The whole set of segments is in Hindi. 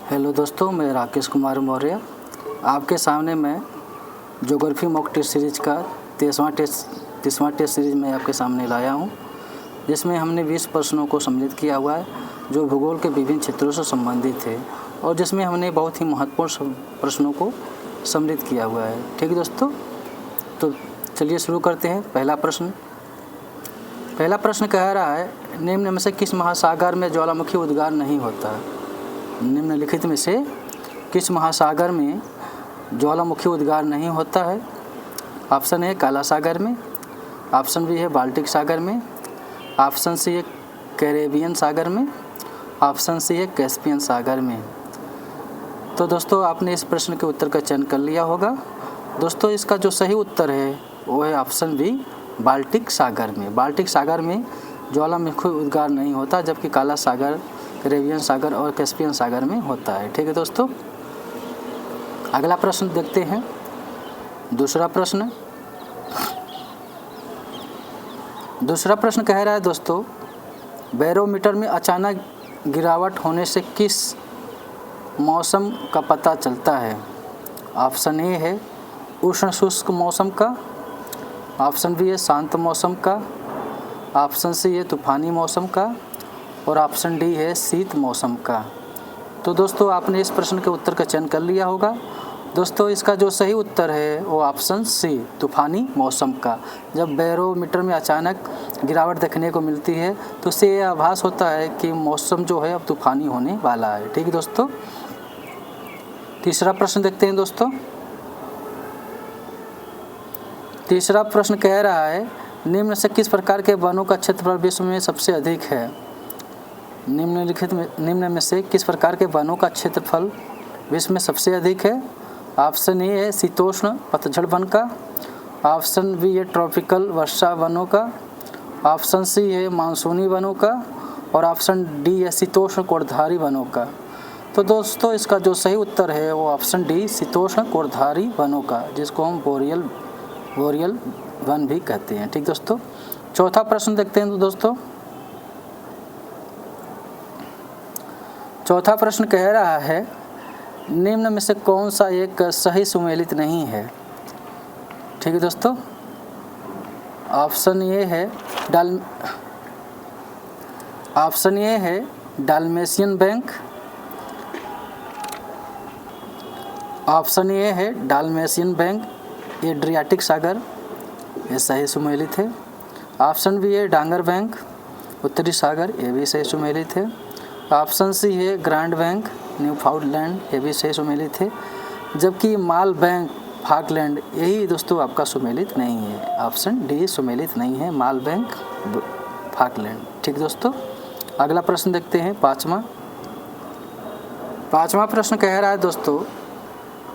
हेलो दोस्तों, मैं राकेश कुमार मौर्य आपके सामने मैं ज्योग्राफी मॉक टेस्ट सीरीज का 30वां टेस्ट सीरीज में आपके सामने लाया हूं, जिसमें हमने 20 प्रश्नों को सम्मिलित किया हुआ है जो भूगोल के विभिन्न क्षेत्रों से संबंधित है और जिसमें हमने बहुत ही महत्वपूर्ण प्रश्नों को सम्मिलित किया हुआ है। ठीक है दोस्तों, तो चलिए शुरू करते हैं। पहला प्रश्न कह रहा है, निम्न में से किस महासागर में ज्वालामुखी उद्गार नहीं होता? निम्नलिखित में से किस महासागर में ज्वालामुखी उद्गार नहीं होता है? ऑप्शन ए काला सागर में, ऑप्शन बी है बाल्टिक सागर में, ऑप्शन सी है कैरेबियन सागर में, ऑप्शन सी है कैस्पियन सागर में। तो दोस्तों आपने इस प्रश्न के उत्तर का चयन कर लिया होगा। दोस्तों इसका जो सही उत्तर है वो है ऑप्शन बी बाल्टिक सागर में। बाल्टिक सागर में ज्वालामुखी उद्गार नहीं होता, जबकि काला सागर, कैरेबियन सागर और कैस्पियन सागर में होता है। ठीक है दोस्तों, अगला प्रश्न देखते हैं। दूसरा प्रश्न कह रहा है दोस्तों, बैरोमीटर में अचानक गिरावट होने से किस मौसम का पता चलता है? ऑप्शन ए है उष्ण शुष्क मौसम का, ऑप्शन बी है शांत मौसम का, ऑप्शन सी है तूफानी मौसम का और ऑप्शन डी है शीत मौसम का। तो दोस्तों आपने इस प्रश्न के उत्तर का चयन कर लिया होगा। दोस्तों इसका जो सही उत्तर है वो ऑप्शन सी तूफानी मौसम का। जब बैरोमीटर में अचानक गिरावट देखने को मिलती है तो उससे यह आभास होता है कि मौसम जो है अब तूफानी होने वाला है। ठीक है दोस्तों, तीसरा प्रश्न देखते हैं दोस्तों। तीसरा प्रश्न कह रहा है, निम्न से किस प्रकार के वनों का क्षेत्रफल विश्व में सबसे अधिक है? निम्न में से किस प्रकार के वनों का क्षेत्रफल विश्व में सबसे अधिक है? ऑप्शन ए है शीतोष्ण पतझड़ वन का, ऑप्शन बी है ट्रॉपिकल वर्षा वनों का, ऑप्शन सी है मानसूनी वनों का और ऑप्शन डी है शीतोष्ण कोणधारी वनों का। तो दोस्तों इसका जो सही उत्तर है वो ऑप्शन डी शीतोष्ण कोणधारी वनों का, जिसको हम बोरियल वन भी कहते हैं। ठीक दोस्तों, चौथा प्रश्न देखते हैं। तो दोस्तों चौथा प्रश्न कह रहा है, निम्न में से कौन सा एक सही सुमेलित नहीं है? ठीक है दोस्तों, ऑप्शन ए है डाल्मेशियन बैंक, ऑप्शन ए है डाल्मेशियन बैंक एड्रियाटिक सागर, ये सही सुमेलित है। ऑप्शन बी है डांगर बैंक उत्तरी सागर, ये भी सही सुमेलित है। ऑप्शन सी है ग्रैंड बैंक न्यूफाउंडलैंड, ये भी सही सुमेलित है। जबकि माल बैंक फाकलैंड, यही दोस्तों आपका सुमेलित नहीं है। ऑप्शन डी सुमेलित नहीं है, माल बैंक फाकलैंड। ठीक दोस्तों, अगला प्रश्न देखते हैं। पाँचवा प्रश्न कह रहा है दोस्तों,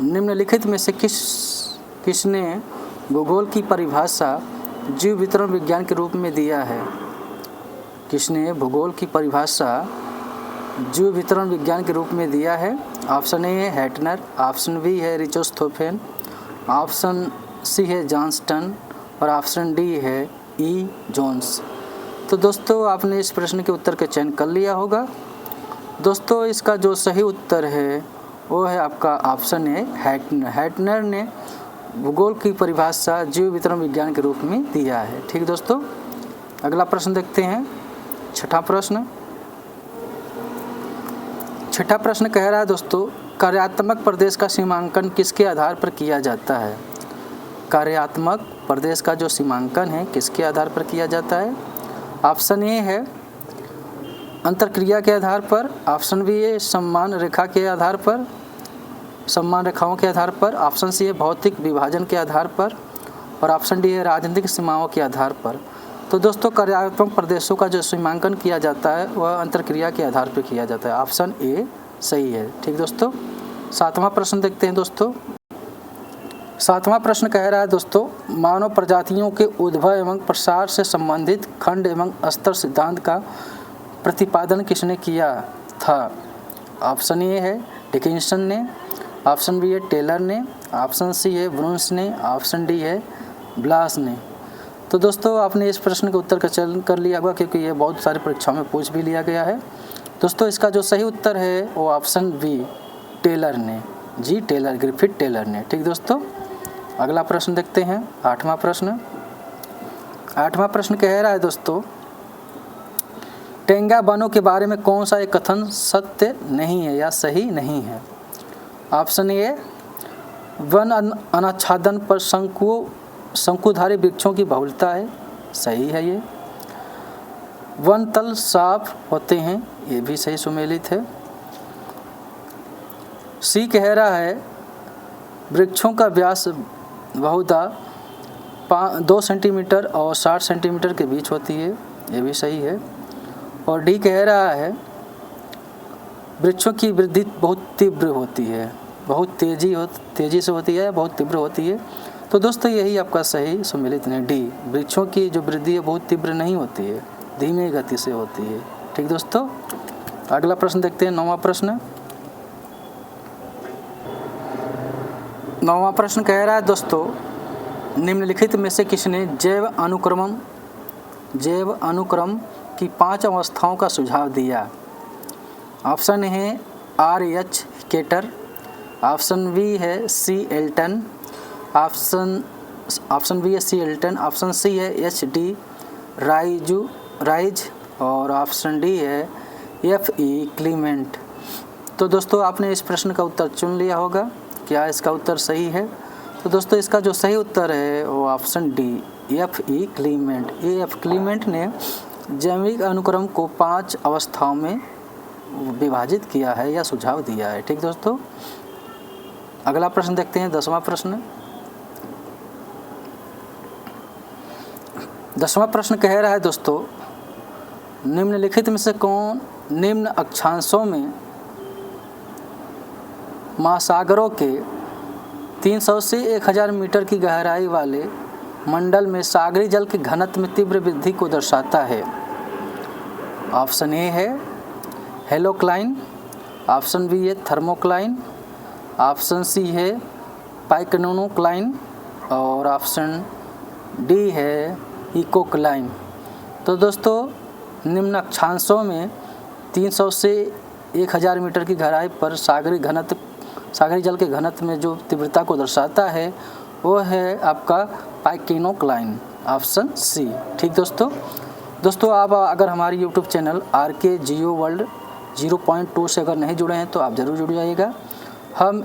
निम्नलिखित में से किसने भूगोल की परिभाषा जीव वितरण विज्ञान के रूप में दिया है? किसने भूगोल की परिभाषा जीव वितरण विज्ञान के रूप में दिया है? ऑप्शन ए है हैटनर, ऑप्शन बी है रिचोस्थोफेन, ऑप्शन सी है जॉन्सटन और ऑप्शन डी है ई जोन्स। तो दोस्तों आपने इस प्रश्न के उत्तर का चयन कर लिया होगा। दोस्तों इसका जो सही उत्तर है वो है आपका ऑप्शन ए हैटनर। हैटनर ने भूगोल की परिभाषा जीव वितरण विज्ञान के रूप में दिया है। ठीक दोस्तों, अगला प्रश्न देखते हैं। छठा प्रश्न कह रहा है दोस्तों, कार्यात्मक प्रदेश का सीमांकन किसके आधार पर किया जाता है? कार्यात्मक प्रदेश का जो सीमांकन है किसके आधार पर किया जाता है? ऑप्शन ए है अंतरक्रिया के आधार पर, ऑप्शन बी है सम्मान रेखाओं के आधार पर, ऑप्शन सी है भौतिक विभाजन के आधार पर और ऑप्शन डी है राजनीतिक सीमाओं के आधार पर। तो दोस्तों कार्यात्मक प्रदेशों का जो सीमांकन किया जाता है वह अंतरक्रिया के आधार पर किया जाता है। ऑप्शन ए सही है। ठीक दोस्तों, सातवां प्रश्न देखते हैं दोस्तों। सातवां प्रश्न कह रहा है दोस्तों, मानव प्रजातियों के उद्भव एवं प्रसार से संबंधित खंड एवं स्तर सिद्धांत का प्रतिपादन किसने किया था? ऑप्शन ए है डिकिंसन ने, ऑप्शन बी है टेलर ने, ऑप्शन सी है ब्रून्स ने, ऑप्शन डी है ब्लास ने। तो दोस्तों आपने इस प्रश्न के उत्तर का चयन कर लिया होगा, क्योंकि ये बहुत सारी परीक्षाओं में पूछ भी लिया गया है। दोस्तों इसका जो सही उत्तर है वो ऑप्शन बी, टेलर ने, जी टेलर, ग्रिफिथ टेलर ने। ठीक दोस्तों, अगला प्रश्न देखते हैं, 8वां प्रश्न। 8वां प्रश्न कह रहा है दोस्तों, टेंगा वनों के बारे में कौन सा एक कथन सत्य नहीं है या सही नहीं है? ऑप्शन ए, वन अनाच्छादन पर शंकुधारी वृक्षों की बहुलता है, सही है ये। वन तल साफ होते हैं, ये भी सही सुमेलित है। सी कह रहा है वृक्षों का व्यास बहुधा 2 सेंटीमीटर और 60 सेंटीमीटर के बीच होती है, ये भी सही है। और डी कह रहा है वृक्षों की वृद्धि बहुत तीव्र होती है, बहुत तेजी से होती है, बहुत तीव्र होती है। तो दोस्तों यही आपका सही सम्मिलित है, डी, वृक्षों की जो वृद्धि है बहुत तीव्र नहीं होती है, धीमी गति से होती है। ठीक दोस्तों, अगला प्रश्न देखते हैं, 9वां प्रश्न। 9वां प्रश्न कह रहा है दोस्तों, निम्नलिखित में से किसने जैव अनुक्रम की 5 अवस्थाओं का सुझाव दिया? ऑप्शन है R.H. केटर, ऑप्शन बी है सी एल्टन, ऑप्शन बी है सी एल्टन, ऑप्शन सी है H.D. राइज और ऑप्शन डी है F.E. क्लीमेंट। तो दोस्तों आपने इस प्रश्न का उत्तर चुन लिया होगा, क्या इसका उत्तर सही है? तो दोस्तों इसका जो सही उत्तर है वो option D, F.E. Clement. F. Clement ने जैविक अनुक्रम को 5 अवस्थाओं में विभाजित किया है या सुझाव दिया है। ठीक दोस्तों, अगला प्रश्न देखते हैं, 10वां प्रश्न। 10वां प्रश्न कह रहा है दोस्तों, निम्नलिखित में से कौन निम्न अक्षांशों में महासागरों के 300 से 1000 मीटर की गहराई वाले मंडल में सागरी जल के घनत्व में तीव्र वृद्धि को दर्शाता है? ऑप्शन ए है हेलोक्लाइन, ऑप्शन बी है थर्मोक्लाइन, ऑप्शन सी है पाइकनोक्लाइन और ऑप्शन डी है इकोक्लाइन। तो दोस्तों निम्न अक्षांशों में 300 से 1000 मीटर की गहराई पर सागरी जल के घनत्व में जो तीव्रता को दर्शाता है वो है आपका पाइकिनोक्लाइन, ऑप्शन सी। ठीक दोस्तों आप अगर हमारी यूट्यूब चैनल RK जियो वर्ल्ड 0.2 से अगर नहीं जुड़े हैं तो आप ज़रूर जुड़ जाइएगा। हम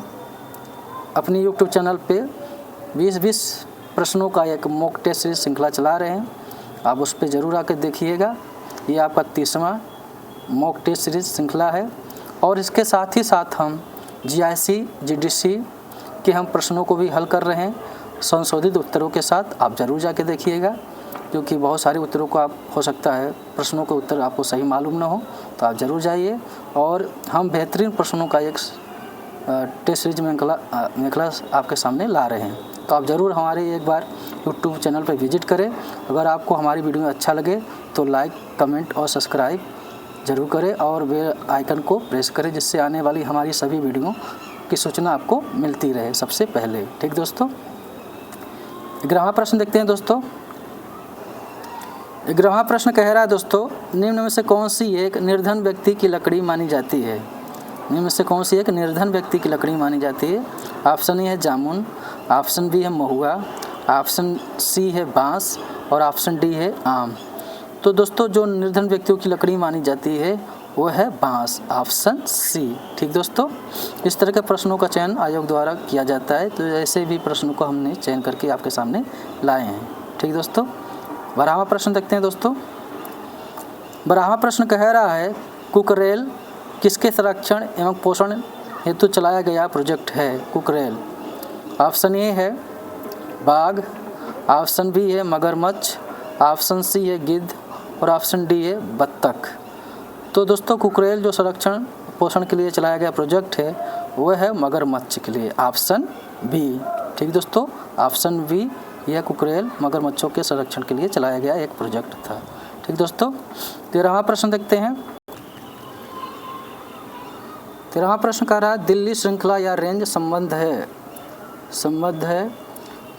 अपनी यूट्यूब चैनल पे 20 प्रश्नों का एक मॉक टेस्ट सीरीज श्रृंखला चला रहे हैं, आप उस पर ज़रूर आकर देखिएगा। ये आपका 30वां मॉक टेस्ट सीरीज श्रृंखला है और इसके साथ ही साथ हम GIC GDC के हम प्रश्नों को भी हल कर रहे हैं संशोधित उत्तरों के साथ, आप ज़रूर जाके देखिएगा, क्योंकि बहुत सारे उत्तरों को आप हो सकता है प्रश्नों के उत्तर आपको सही मालूम ना हो, तो आप ज़रूर जाइए। और हम बेहतरीन प्रश्नों का एक टेस्ट सीरीज मेखला आपके सामने ला रहे हैं, तो आप ज़रूर हमारे एक बार यूट्यूब चैनल पर विजिट करें। अगर आपको हमारी वीडियो अच्छा लगे तो लाइक, कमेंट और सब्सक्राइब ज़रूर करें और बेल आइकन को प्रेस करें, जिससे आने वाली हमारी सभी वीडियो की सूचना आपको मिलती रहे सबसे पहले। ठीक दोस्तों, 11वां प्रश्न देखते हैं दोस्तों। 11वां प्रश्न कह रहा है दोस्तों, निम्न में से कौन सी एक निर्धन व्यक्ति की लकड़ी मानी जाती है? निम्न में से कौन सी एक निर्धन व्यक्ति की लकड़ी मानी जाती है? ऑप्शन ए है जामुन, ऑप्शन बी है महुआ, ऑप्शन सी है बांस और ऑप्शन डी है आम। तो दोस्तों जो निर्धन व्यक्तियों की लकड़ी मानी जाती है वो है बांस, ऑप्शन सी। ठीक दोस्तों, इस तरह के प्रश्नों का चयन आयोग द्वारा किया जाता है, तो ऐसे भी प्रश्नों को हमने चयन करके आपके सामने लाए हैं। ठीक दोस्तों, 12वां प्रश्न देखते हैं दोस्तों। 12वां प्रश्न कह रहा है, कुकरेल किसके संरक्षण एवं पोषण हेतु चलाया गया प्रोजेक्ट है? कुकरेल, ऑप्शन ए है बाघ, ऑप्शन बी है मगरमच्छ, ऑप्शन सी है गिद्ध और ऑप्शन डी है बत्तख। तो दोस्तों कुकरेल जो संरक्षण पोषण के लिए चलाया गया प्रोजेक्ट है वह है मगरमच्छ के लिए, ऑप्शन बी। ठीक दोस्तों, ऑप्शन बी यह कुकरेल मगरमच्छों के संरक्षण के लिए चलाया गया एक प्रोजेक्ट था। ठीक दोस्तों, 13वां प्रश्न देखते हैं। 13वां प्रश्न कह रहा है, दिल्ली श्रृंखला या रेंज संबद्ध है।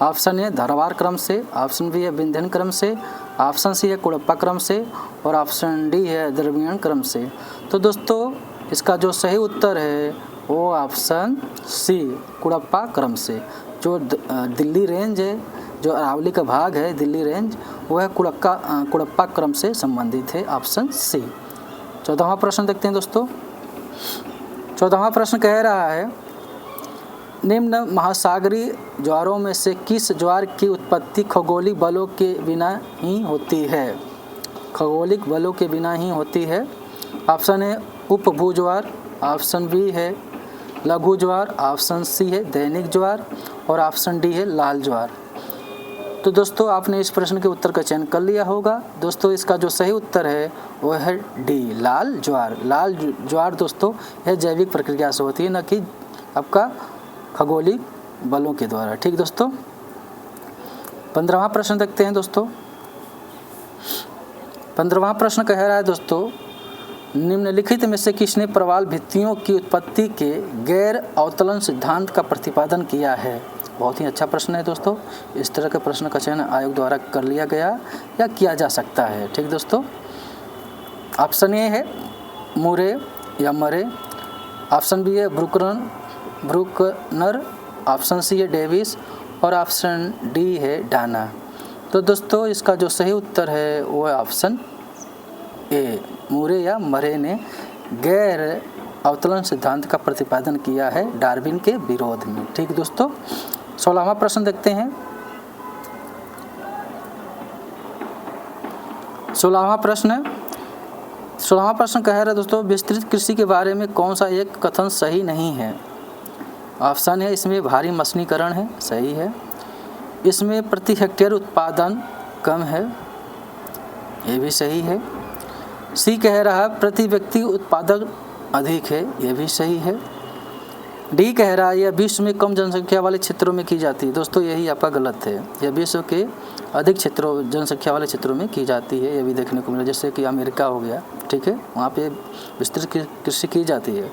ऑप्शन ए धारवाड़ क्रम से, ऑप्शन बी है विंध्यन क्रम से, ऑप्शन सी है कुड़प्पा क्रम से और ऑप्शन डी है द्रविड़ क्रम से। तो दोस्तों इसका जो सही उत्तर है वो ऑप्शन सी कुड़प्पा क्रम से। जो दिल्ली रेंज है, जो अरावली का भाग है दिल्ली रेंज, वह कुड़प्पा क्रम से संबंधित है, ऑप्शन सी। 14वां प्रश्न देखते हैं दोस्तों। 14वां प्रश्न कह रहा है निम्न महासागरीय ज्वारों में से किस ज्वार की उत्पत्ति खगोलिक बलों के बिना ही होती है? खगोलिक बलों के बिना ही होती है। ऑप्शन है उपभू ज्वार, ऑप्शन बी है लघु ज्वार, ऑप्शन सी है दैनिक ज्वार और ऑप्शन डी है लाल ज्वार। तो दोस्तों आपने इस प्रश्न के उत्तर का चयन कर लिया होगा। दोस्तों इसका जो सही उत्तर है वह है डी लाल ज्वार। लाल ज्वार दोस्तों यह जैविक प्रक्रिया से होती है, न कि आपका खगोलिक बलों के द्वारा। ठीक दोस्तों, 15वां प्रश्न देखते हैं दोस्तों। 15वां प्रश्न कह रहा है दोस्तों निम्नलिखित में से किसने प्रवाल भित्तियों की उत्पत्ति के गैर अवतलन सिद्धांत का प्रतिपादन किया है? बहुत ही अच्छा प्रश्न है दोस्तों। इस तरह के प्रश्न का चयन आयोग द्वारा कर लिया गया या किया जा सकता है। ठीक दोस्तों, ऑप्शन ए है मुरे या मरे, ऑप्शन बी है ब्रुकनर, ऑप्शन सी है डेविस और ऑप्शन डी है डाना। तो दोस्तों इसका जो सही उत्तर है वो है ऑप्शन ए मुरे या मरे ने गैर अवतलन सिद्धांत का प्रतिपादन किया है डार्विन के विरोध में। ठीक दोस्तों, 16वां प्रश्न देखते हैं। 16वां प्रश्न कह रहा है दोस्तों विस्तृत कृषि के बारे में कौन सा एक कथन सही नहीं है? ऑप्शन है इसमें भारी मशीनीकरण है, सही है। इसमें प्रति हेक्टेयर उत्पादन कम है, ये भी सही है। सी कह रहा है प्रति व्यक्ति उत्पादन अधिक है, ये भी सही है। डी कह रहा है यह विश्व में कम जनसंख्या वाले क्षेत्रों में की जाती है। दोस्तों यही आपका गलत है, यह विश्व के अधिक क्षेत्रों जनसंख्या वाले क्षेत्रों में की जाती है, ये भी देखने को मिला। जैसे कि अमेरिका हो गया, ठीक है, वहाँ पे विस्तृत कृषि की जाती है।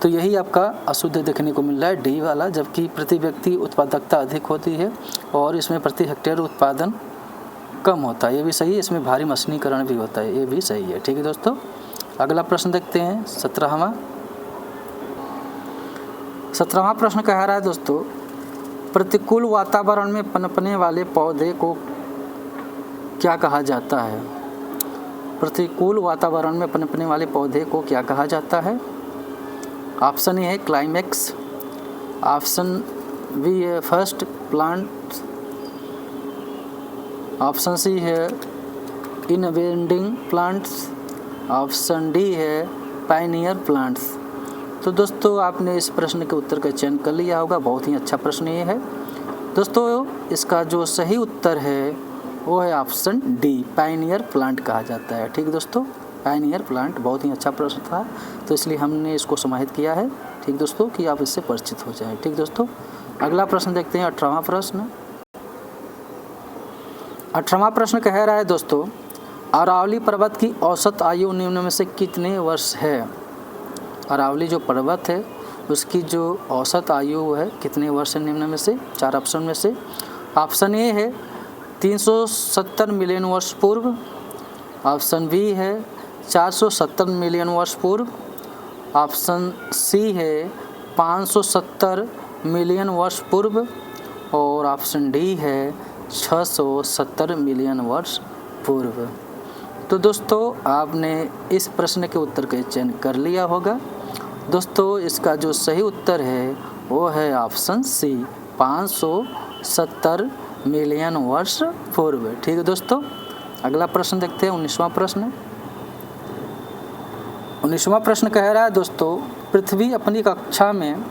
तो यही आपका अशुद्ध देखने को मिल रहा है डी वाला, जबकि प्रति व्यक्ति उत्पादकता अधिक होती है और इसमें प्रति हेक्टेयर उत्पादन कम होता है, ये भी सही है। इसमें भारी मशीनीकरण भी होता है, ये भी सही है। ठीक है दोस्तों, अगला प्रश्न देखते हैं 17वां प्रश्न कह रहा है दोस्तों प्रतिकूल वातावरण में पनपने वाले पौधे को क्या कहा जाता है? प्रतिकूल वातावरण में पनपने वाले पौधे को क्या कहा जाता है? ऑप्शन ए है क्लाइमेक्स, ऑप्शन बी है फर्स्ट प्लांट, ऑप्शन सी है इनवेंडिंग प्लांट्स, ऑप्शन डी है पायनियर प्लांट्स। तो दोस्तों आपने इस प्रश्न के उत्तर का चयन कर लिया होगा। बहुत ही अच्छा प्रश्न ये है दोस्तों। इसका जो सही उत्तर है वो है ऑप्शन डी पायनियर प्लांट कहा जाता है। ठीक दोस्तों, पायनियर प्लांट बहुत ही अच्छा प्रश्न था, तो इसलिए हमने इसको समाहित किया है। ठीक दोस्तों, कि आप इससे परिचित हो जाएं। ठीक दोस्तों, अगला प्रश्न देखते हैं 18वां प्रश्न। 18वां प्रश्न कह रहा है दोस्तों अरावली पर्वत की औसत आयु निम्न में से कितने वर्ष है? अरावली जो पर्वत है उसकी जो औसत आयु है कितने वर्ष है निम्न में से? 4 ऑप्शन में से। ऑप्शन ए है 370 मिलियन वर्ष पूर्व, ऑप्शन बी है 470 मिलियन वर्ष पूर्व, ऑप्शन सी है 570 मिलियन वर्ष पूर्व और ऑप्शन डी है 670 मिलियन वर्ष पूर्व। तो दोस्तों आपने इस प्रश्न के उत्तर का चयन कर लिया होगा। दोस्तों इसका जो सही उत्तर है वो है ऑप्शन सी 570 मिलियन वर्ष पूर्व। ठीक है दोस्तों, अगला प्रश्न देखते हैं 19वां प्रश्न। 19वां प्रश्न कह रहा है दोस्तों पृथ्वी अपनी कक्षा में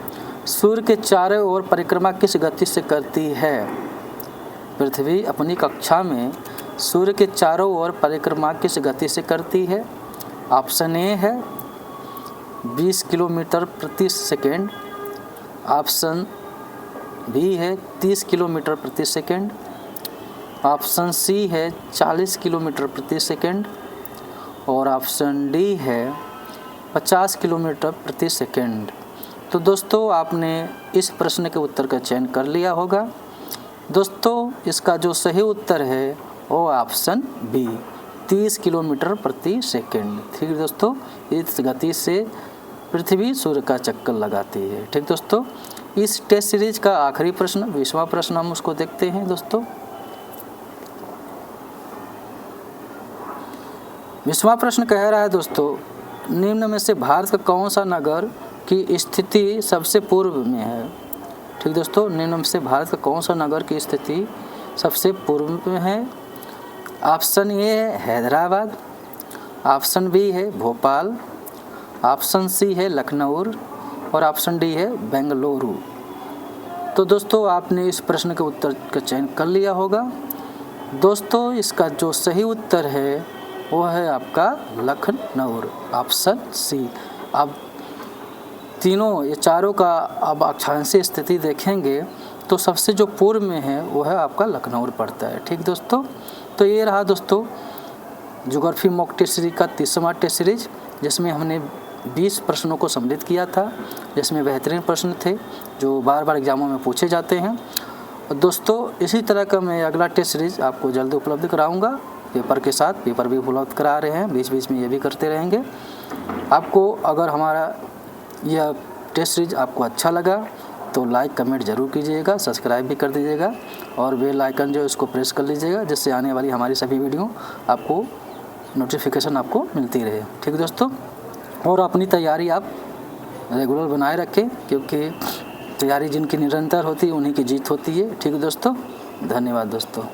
सूर्य के चारों ओर परिक्रमा किस गति से करती है? पृथ्वी अपनी कक्षा में सूर्य के चारों ओर परिक्रमा किस गति से करती है? ऑप्शन ए है 20 किलोमीटर प्रति सेकेंड, ऑप्शन बी है 30 किलोमीटर प्रति सेकेंड, ऑप्शन सी है 40 किलोमीटर प्रति सेकेंड और ऑप्शन डी है 50 किलोमीटर प्रति सेकेंड। तो दोस्तों आपने इस प्रश्न के उत्तर का चयन कर लिया होगा। दोस्तों इसका जो सही उत्तर है वो ऑप्शन बी 30 किलोमीटर प्रति सेकंड। ठीक दोस्तों, इस गति से पृथ्वी सूर्य का चक्कर लगाती है। ठीक दोस्तों, इस टेस्ट सीरीज का आखिरी प्रश्न 20वां प्रश्न हम उसको देखते हैं दोस्तों। 20वां प्रश्न कह रहा है दोस्तों, निम्न में से भारत का कौन सा नगर की स्थिति सबसे पूर्व में है। ठीक दोस्तों, निम्न में से भारत का कौन सा नगर की स्थिति सबसे पूर्व में है। ऑप्शन ए है हैदराबाद, ऑप्शन बी है भोपाल, ऑप्शन सी है लखनऊ और ऑप्शन डी है बेंगलुरु। तो दोस्तों आपने इस प्रश्न के उत्तर का चयन कर लिया होगा। दोस्तों इसका जो सही उत्तर है वो है आपका लखनऊ, ऑप्शन सी। अब तीनों ये चारों का अब अक्षांशीय स्थिति देखेंगे तो सबसे जो पूर्व में है वो है आपका लखनऊ पड़ता है। ठीक दोस्तों, तो ये रहा दोस्तों ज्योग्राफी मॉक टेस्ट सीरीज का 30वां टेस्ट सीरीज, जिसमें हमने 20 प्रश्नों को सम्मिलित किया था, जिसमें बेहतरीन प्रश्न थे जो बार बार एग्जामों में पूछे जाते हैं। और दोस्तों इसी तरह का मैं अगला टेस्ट सीरीज आपको जल्द उपलब्ध कराऊंगा पेपर के साथ। पेपर भी उपलब्ध करा रहे हैं, बीच बीच में ये भी करते रहेंगे। आपको अगर हमारा यह टेस्ट सीरीज आपको अच्छा लगा तो लाइक कमेंट ज़रूर कीजिएगा, सब्सक्राइब भी कर दीजिएगा और बेल आइकन जो है उसको प्रेस कर लीजिएगा, जिससे आने वाली हमारी सभी वीडियो आपको नोटिफिकेशन आपको मिलती रहे। ठीक दोस्तों, और अपनी तैयारी आप रेगुलर बनाए रखें, क्योंकि तैयारी जिनकी निरंतर होती है उन्हीं की जीत होती है। ठीक दोस्तों, धन्यवाद दोस्तों।